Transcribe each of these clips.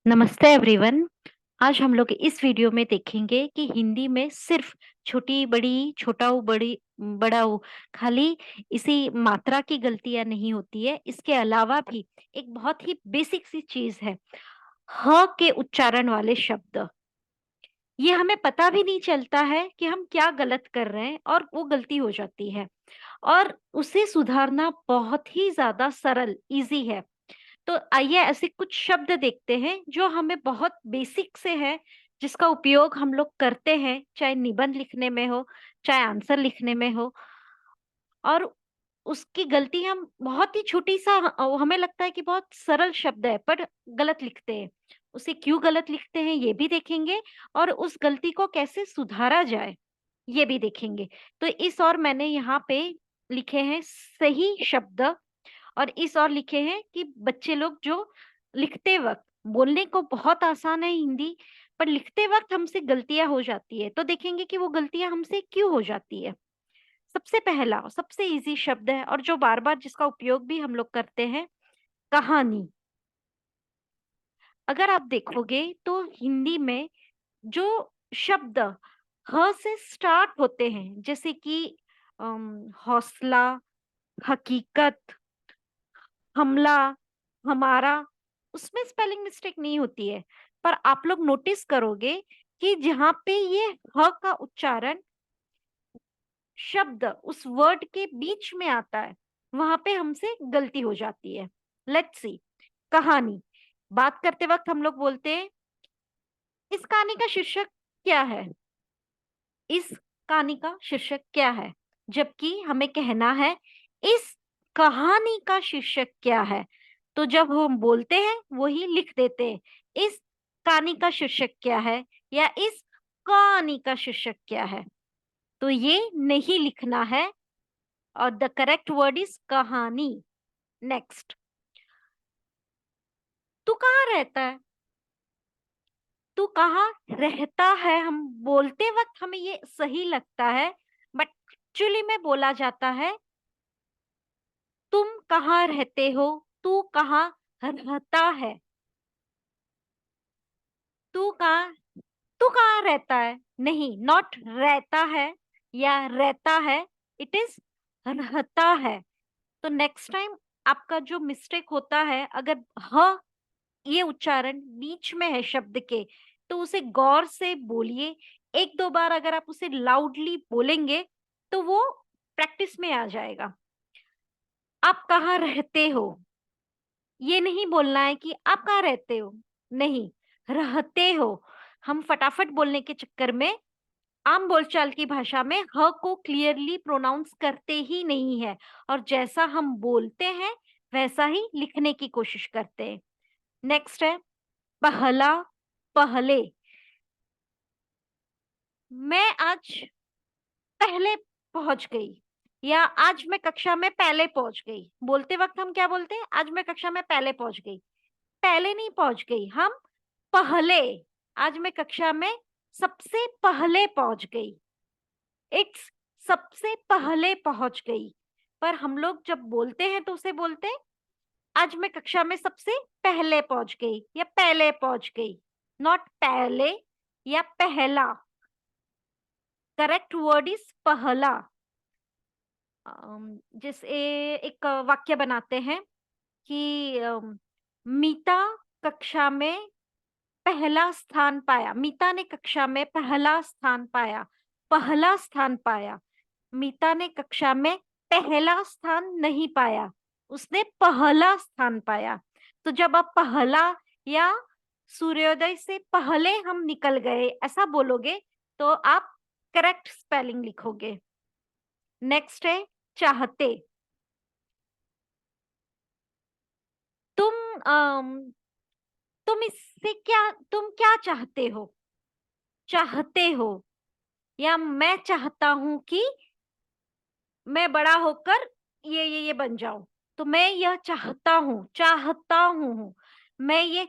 नमस्ते एवरीवन। आज हम लोग इस वीडियो में देखेंगे कि हिंदी में सिर्फ छोटी बड़ी छोटा ऊ बड़ी बड़ा ऊ खाली इसी मात्रा की गलतियां नहीं होती है। इसके अलावा भी एक बहुत ही बेसिक सी चीज है, ह के उच्चारण वाले शब्द। ये हमें पता भी नहीं चलता है कि हम क्या गलत कर रहे हैं और वो गलती हो जाती है, और उसे सुधारना बहुत ही ज्यादा सरल इजी है। तो आइए ऐसे कुछ शब्द देखते हैं जो हमें बहुत बेसिक से है, जिसका उपयोग हम लोग करते हैं, चाहे निबंध लिखने में हो, चाहे आंसर लिखने में हो। और उसकी गलती हम बहुत ही छोटी सा हमें लगता है कि बहुत सरल शब्द है पर गलत लिखते हैं। उसे क्यों गलत लिखते हैं ये भी देखेंगे, और उस गलती को कैसे सुधारा जाए ये भी देखेंगे। तो इस और मैंने यहाँ पे लिखे हैं सही शब्द, और इस और लिखे हैं कि बच्चे लोग जो लिखते वक्त, बोलने को बहुत आसान है हिंदी, पर लिखते वक्त हमसे गलतियां हो जाती है। तो देखेंगे कि वो गलतियां हमसे क्यों हो जाती है। सबसे पहला और सबसे इजी शब्द है, और जो बार बार जिसका उपयोग भी हम लोग करते हैं, कहानी। अगर आप देखोगे तो हिंदी में जो शब्द ह से स्टार्ट होते हैं, जैसे कि हौसला, हकीकत, हमला, हमारा, उसमें स्पेलिंग मिस्टेक नहीं होती है। पर आप लोग नोटिस करोगे कि जहाँ पे ये ह का उच्चारण शब्द उस वर्ड के बीच में आता है, वहां पे हमसे गलती हो जाती है। Let's see. कहानी बात करते वक्त हम लोग बोलते हैं, इस कहानी का शीर्षक क्या है। इस कहानी का शीर्षक क्या है, जबकि हमें कहना है इस कहानी का शीर्षक क्या है। तो जब हम बोलते हैं वही लिख देते हैं, इस कहानी का शीर्षक क्या है या इस कहानी का शीर्षक क्या है। तो ये नहीं लिखना है, और द करेक्ट वर्ड इज कहानी। नेक्स्ट। तू कहाँ रहता है। तू कहाँ रहता है, हम बोलते वक्त हमें ये सही लगता है, बट एक्चुअली में बोला जाता है तुम कहाँ रहते हो, तू कहाँ रहता है। तू कहाँ तू कहाँ रहता है, नहीं, नॉट रहता है या रहता है, इट इज रहता है। तो नेक्स्ट टाइम आपका जो मिस्टेक होता है, अगर ह ये उच्चारण बीच में है शब्द के, तो उसे गौर से बोलिए। एक दो बार अगर आप उसे लाउडली बोलेंगे तो वो प्रैक्टिस में आ जाएगा। आप कहाँ रहते हो, ये नहीं बोलना है कि आप कहाँ रहते हो, नहीं, रहते हो। हम फटाफट बोलने के चक्कर में आम बोलचाल की भाषा में ह को क्लियरली प्रोनाउंस करते ही नहीं है, और जैसा हम बोलते हैं वैसा ही लिखने की कोशिश करते हैं। नेक्स्ट है पहला, पहले। मैं आज पहले पहुंच गई, या आज मैं कक्षा में पहले पहुंच गई। बोलते वक्त हम क्या बोलते हैं, आज मैं कक्षा में पहले पहुंच गई। पहले नहीं पहुंच गई, हम पहले। आज मैं कक्षा में सबसे पहले पहुंच गई। इट्स सबसे पहले पहुंच गई। पर हम लोग जब बोलते हैं तो उसे बोलते हैं आज मैं कक्षा में सबसे पहले पहुंच गई या पहले पहुंच गई, नॉट पहले या पहला। करेक्ट वर्ड इज पहला। जैसे एक वाक्य बनाते हैं कि मीता कक्षा में पहला स्थान पाया। मीता ने कक्षा में पहला स्थान पाया। पहला स्थान पाया। मीता ने कक्षा में पहला स्थान नहीं पाया, उसने पहला स्थान पाया। तो जब आप पहला या सूर्योदय से पहले हम निकल गए ऐसा बोलोगे तो आप करेक्ट स्पेलिंग लिखोगे। नेक्स्ट है चाहते। तुम तुम इससे क्या, तुम क्या चाहते हो। चाहते हो, या मैं चाहता हूं कि मैं बड़ा होकर ये बन जाऊं। तो मैं यह चाहता हूँ, चाहता हूँ। मैं ये,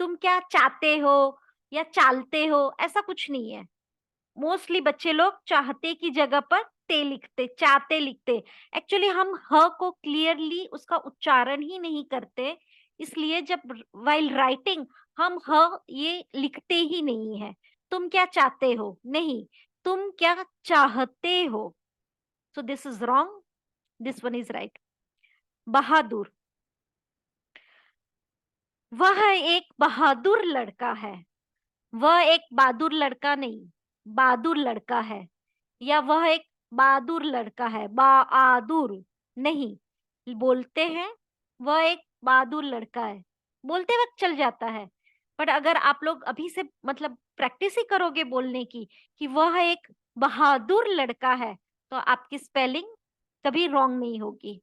तुम क्या चाहते हो या चालते हो, ऐसा कुछ नहीं है। मोस्टली बच्चे लोग चाहते की जगह पर ते लिखते, चाहते लिखते। एक्चुअली हम ह को क्लियरली उसका उच्चारण ही नहीं करते, इसलिए जब वाइल राइटिंग हम ह ये लिखते ही नहीं है। तुम क्या चाहते हो? नहीं, तुम क्या चाहते हो? So this is wrong, this one is right. बहादुर, वह एक बहादुर लड़का है। वह एक बहादुर लड़का नहीं, बहादुर लड़का है। या वह एक बहादुर लड़का है, बहादुर नहीं बोलते हैं। वह एक बहादुर लड़का है, बोलते वक्त चल जाता है। बट अगर आप लोग अभी से मतलब प्रैक्टिस ही करोगे बोलने की कि वह एक बहादुर लड़का है, तो आपकी स्पेलिंग कभी रॉन्ग नहीं होगी।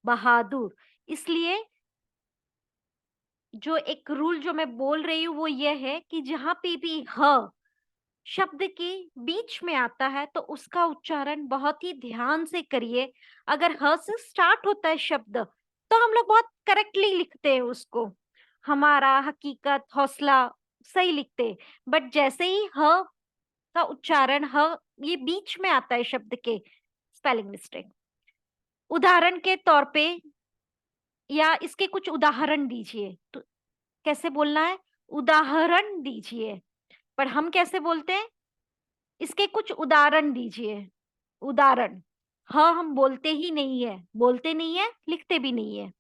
बहादुर। इसलिए जो एक रूल जो मैं बोल रही हूँ वो ये है कि जहां पे भी ह शब्द के बीच में आता है तो उसका उच्चारण बहुत ही ध्यान से करिए। अगर ह से स्टार्ट होता है शब्द तो हम लोग बहुत करेक्टली लिखते हैं उसको, हमारा, हकीकत, हौसला, सही लिखते हैं। बट जैसे ही ह का उच्चारण ह ये बीच में आता है शब्द के, स्पेलिंग मिस्टेक। उदाहरण के तौर पे या इसके कुछ उदाहरण दीजिए, तो कैसे बोलना है? उदाहरण दीजिए। पर हम कैसे बोलते हैं? इसके कुछ उदाहरण दीजिए। उदाहरण। हाँ, हम बोलते ही नहीं है, बोलते नहीं है, लिखते भी नहीं है।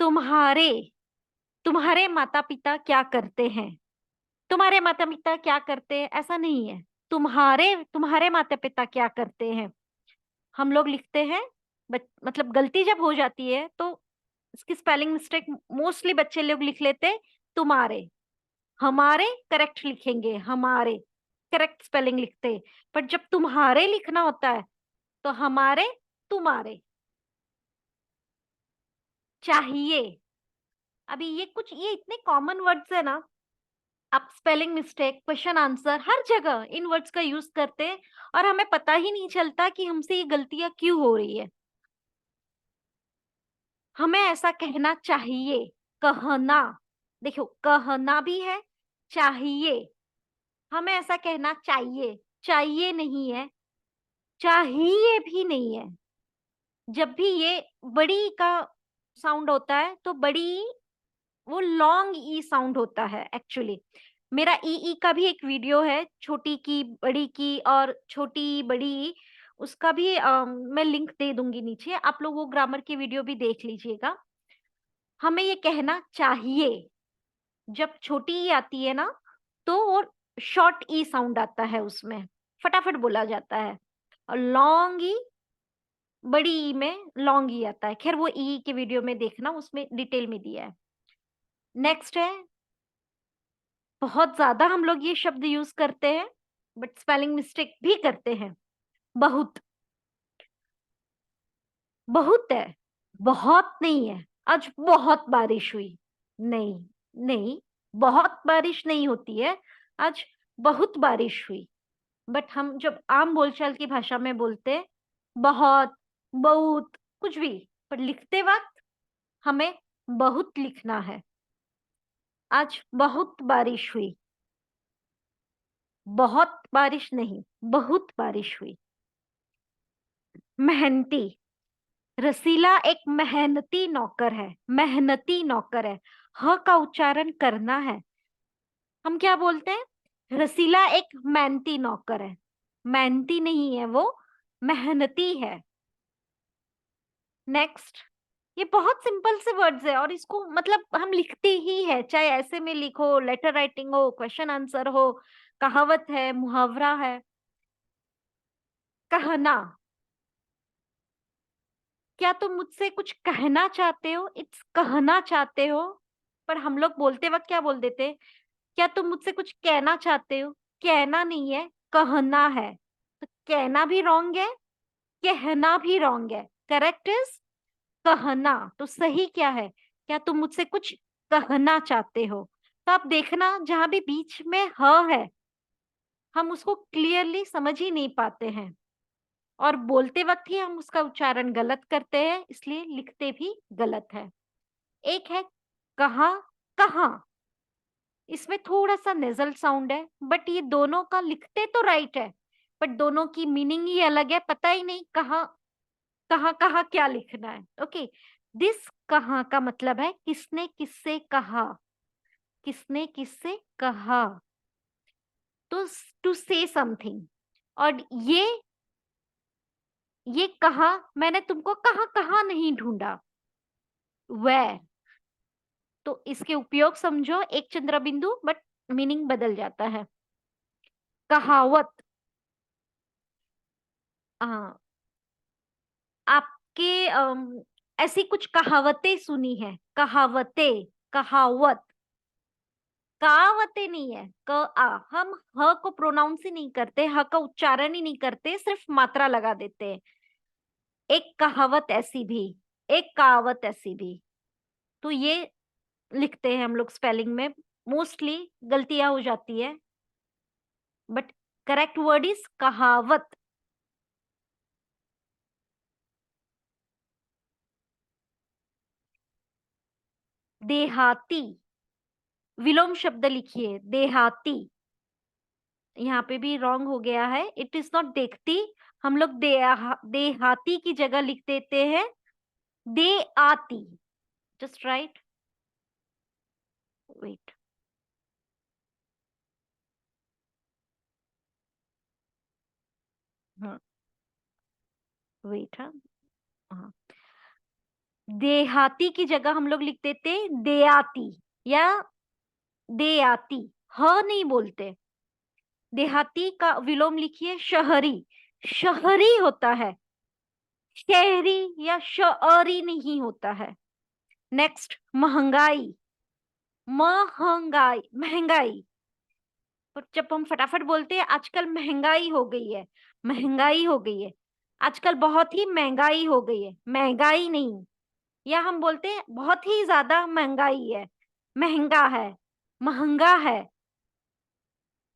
तुम्हारे, तुम्हारे माता पिता क्या करते हैं? तुम्हारे माता पिता क्या करते हैं ऐसा नहीं है। तुम्हारे, तुम्हारे माता पिता क्या करते हैं हम लोग लिखते हैं। मतलब गलती जब हो जाती है तो इसकी स्पेलिंग मिस्टेक मोस्टली बच्चे लोग लिख लेते हैं तुम्हारे। हमारे करेक्ट लिखेंगे, हमारे करेक्ट स्पेलिंग लिखते हैं। पर जब तुम्हारे लिखना होता है तो हमारे, तुम्हारे। चाहिए। अभी ये कुछ, ये इतने कॉमन वर्ड्स है ना, आप स्पेलिंग मिस्टेक, क्वेश्चन आंसर हर जगह इन वर्ड्स का यूज करते हैं और हमें पता ही नहीं चलता कि हमसे ये गलतियां क्यों हो रही है। हमें ऐसा कहना चाहिए, कहना। देखो, कहना भी है, चाहिए। हमें ऐसा कहना चाहिए, चाहिए नहीं है, चाहिए भी नहीं है। जब भी ये बड़ी का साउंड होता है तो बड़ी, वो लॉन्ग ई साउंड होता है एक्चुअली। मेरा ई का भी एक वीडियो है, छोटी की, बड़ी की और छोटी बड़ी, उसका भी मैं लिंक दे दूंगी नीचे, आप लोग वो ग्रामर की वीडियो भी देख लीजिएगा। हमें ये कहना चाहिए। जब छोटी ई आती है ना तो वो शॉर्ट ई साउंड आता है उसमें, फटाफट बोला जाता है। और लॉन्ग ई, बड़ी ई में लॉन्ग ई आता है। खैर वो ई के वीडियो में देखना, उसमें डिटेल में दिया है। नेक्स्ट है, बहुत ज्यादा हम लोग ये शब्द यूज करते हैं बट स्पेलिंग मिस्टेक भी करते हैं। बहुत। बहुत है, बहुत नहीं है। आज बहुत बारिश हुई। नहीं, नहीं, बहुत बारिश नहीं होती है। आज बहुत बारिश हुई। बट हम जब आम बोलचाल की भाषा में बोलते हैं बहुत, बहुत, कुछ भी, पर लिखते वक्त हमें बहुत लिखना है। आज बहुत बारिश हुई। बहुत बारिश नहीं, बहुत बारिश हुई। मेहनती। रसीला एक मेहनती नौकर है, मेहनती नौकर है। ह का उच्चारण करना है। हम क्या बोलते हैं? रसीला एक मेहनती नौकर है। मेहनती नहीं है वो, मेहनती है। नेक्स्ट। ये बहुत सिंपल से वर्ड्स है और इसको मतलब हम लिखते ही है, चाहे ऐसे में लिखो, लेटर राइटिंग हो, क्वेश्चन आंसर हो, कहावत है, मुहावरा है। कहना। क्या तुम मुझसे कुछ कहना चाहते हो? इट्स कहना चाहते हो। पर हम लोग बोलते वक्त क्या बोल देते हैं? क्या तुम मुझसे कुछ कहना चाहते हो? कहना नहीं है, कहना है। तो कहना भी रॉन्ग है, कहना भी रॉन्ग है। करेक्ट इज कहना। तो सही क्या है? क्या तुम मुझसे कुछ कहना चाहते हो? तो आप देखना, जहां भी बीच में ह है हम उसको क्लियरली समझ ही नहीं पाते हैं और बोलते वक्त ही हम उसका उच्चारण गलत करते हैं, इसलिए लिखते भी गलत है। एक है कहा, कहाँ। इसमें थोड़ा सा नेजल साउंड है बट ये दोनों का लिखते तो राइट है, बट दोनों की मीनिंग ही अलग है, पता ही नहीं कहाँ कहाँ कहाँ क्या लिखना है। ओके, दिस कहाँ का मतलब है किसने किससे कहा, किसने किससे कहा, तो टू से समथिंग। और ये कहा, मैंने तुमको कहाँ कहाँ नहीं ढूंढा, वेयर। तो इसके उपयोग समझो, एक चंद्र बिंदु बट मीनिंग बदल जाता है। कहावत, हाँ, आपके ऐसी कुछ कहावतें सुनी है, कहावतें, कहावत, कहावतें नहीं है, क आ, हम ह को प्रोनाउंस ही नहीं करते, ह का उच्चारण ही नहीं करते, सिर्फ मात्रा लगा देते हैं। एक कहावत ऐसी भी, एक कहावत ऐसी भी, तो ये लिखते हैं हम लोग स्पेलिंग में, मोस्टली गलतियां हो जाती है, बट करेक्ट वर्ड इज कहावत। देहाती, विलोम शब्द लिखिए, देहाती। यहाँ पे भी रॉन्ग हो गया है, इट इज नॉट देखती, हम लोग देहाती की जगह लिख देते हैं दे आती। जस्ट राइट, वेट, हाँ, वेट, हाँ, हाँ। देहाती की जगह हम लोग लिख देते देआती या देआती, ह नहीं बोलते। देहाती का विलोम लिखिए शहरी, शहरी होता है, शहरी या शहरी नहीं होता है। नेक्स्ट, महंगाई, महंगाई, महंगाई, और जब हम फटाफट बोलते हैं आजकल महंगाई हो गई है, महंगाई हो गई है, आजकल बहुत ही महंगाई हो गई है, महंगाई नहीं। या हम बोलते हैं बहुत ही ज्यादा महंगाई है, महंगा है, महंगा है,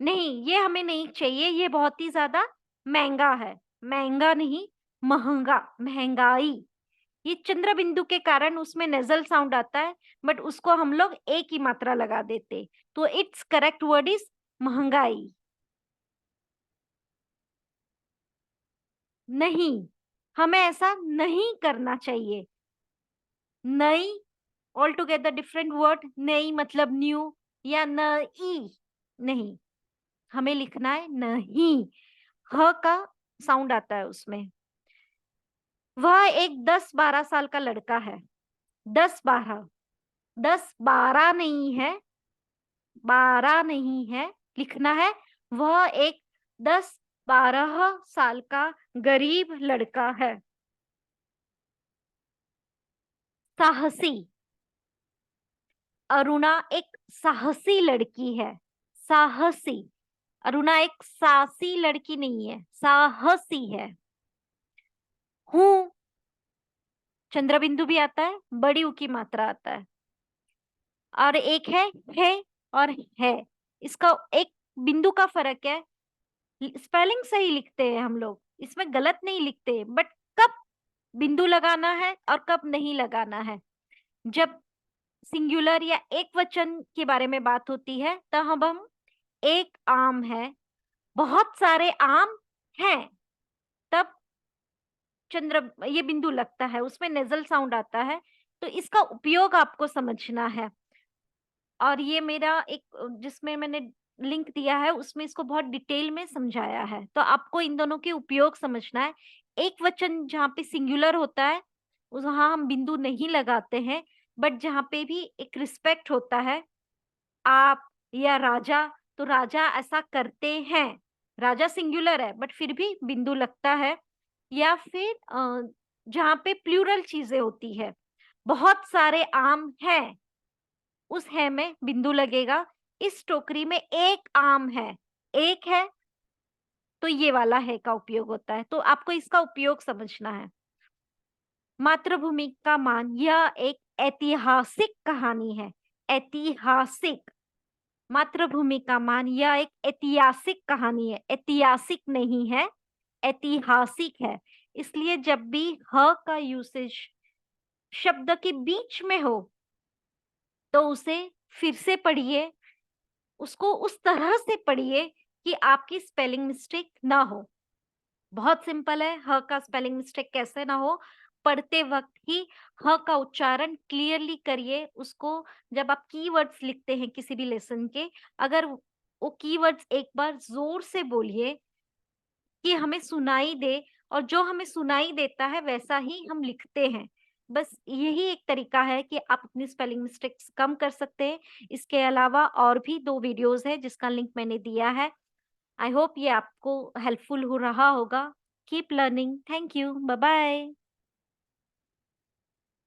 नहीं ये हमें नहीं चाहिए, ये बहुत ही ज्यादा महंगा है, महंगा नहीं, महंगा, महंगाई। ये चंद्र बिंदु के कारण उसमें नेजल साउंड आता है, बट उसको हम लोग एक ही मात्रा लगा देते, तो इट्स करेक्ट वर्ड इज महंगाई। नहीं, हमें ऐसा नहीं करना चाहिए। नई, ऑल टुगेदर डिफरेंट वर्ड, नई मतलब न्यू, या नई, नहीं, हमें लिखना है नहीं, ह का साउंड आता है उसमें। वह एक 10-12 साल का लड़का है, 10-12, 10-12 नहीं है, 12 नहीं है, लिखना है वह एक 10-12 साल का गरीब लड़का है। साहसी, अरुणा एक साहसी लड़की है, साहसी। अरुणा एक साहसी लड़की नहीं है, साहसी है। हूँ, चंद्रबिंदु भी आता है, बड़ी ऊ की मात्रा आता है। और एक है और है, इसका एक बिंदु का फर्क है। स्पेलिंग सही लिखते हैं हम लोग, इसमें गलत नहीं लिखते, बट कब बिंदु लगाना है और कब नहीं लगाना है। जब सिंगुलर या एक वचन के बारे में बात होती है, तब हम एक आम है, बहुत सारे आम हैं, तब चंद्र ये बिंदु लगता है, उसमें नेजल साउंड आता है, तो इसका उपयोग आपको समझना है। और ये मेरा एक जिसमें मैंने लिंक दिया है उसमें इसको बहुत डिटेल में समझाया है, तो आपको इन दोनों के उपयोग समझना है। एक वचन जहाँ पे सिंगुलर होता है वहां हम बिंदु नहीं लगाते हैं, बट जहाँ पे भी एक रिस्पेक्ट होता है, आप या राजा, तो राजा ऐसा करते हैं, राजा सिंगुलर है बट फिर भी बिंदु लगता है। या फिर जहाँ पे प्लूरल चीजें होती है, बहुत सारे आम हैं, उस है में बिंदु लगेगा। इस टोकरी में एक आम है, एक है, तो ये वाला है का उपयोग होता है, तो आपको इसका उपयोग समझना है। मातृभूमि का मान, यह एक ऐतिहासिक कहानी है, ऐतिहासिक। मातृभूमि का मान, यह एक ऐतिहासिक कहानी है, ऐतिहासिक नहीं है, ऐतिहासिक है। इसलिए जब भी ह का यूसेज शब्द के बीच में हो, तो उसे फिर से पढ़िए, उसको उस तरह से पढ़िए कि आपकी स्पेलिंग मिस्टेक ना हो। बहुत सिंपल है, ह का स्पेलिंग मिस्टेक कैसे ना हो, पढ़ते वक़्त ही ह का उच्चारण क्लियरली करिए। उसको जब आप कीवर्ड्स लिखते हैं किसी भी लेसन के, अगर वो कीवर्ड्स एक बार ज़ोर से बोलिए कि हमें सुनाई दे, और जो हमें सुनाई देता है वैसा ही हम लिखते हैं। बस यही एक तरीका है कि आप अपनी स्पेलिंग मिस्टेक्स कम कर सकते हैं। इसके अलावा और भी 2 वीडियोज़ हैं जिसका लिंक मैंने दिया है। आई होप ये आपको हेल्पफुल हो रहा होगा। Keep learning. Thank you. Bye bye.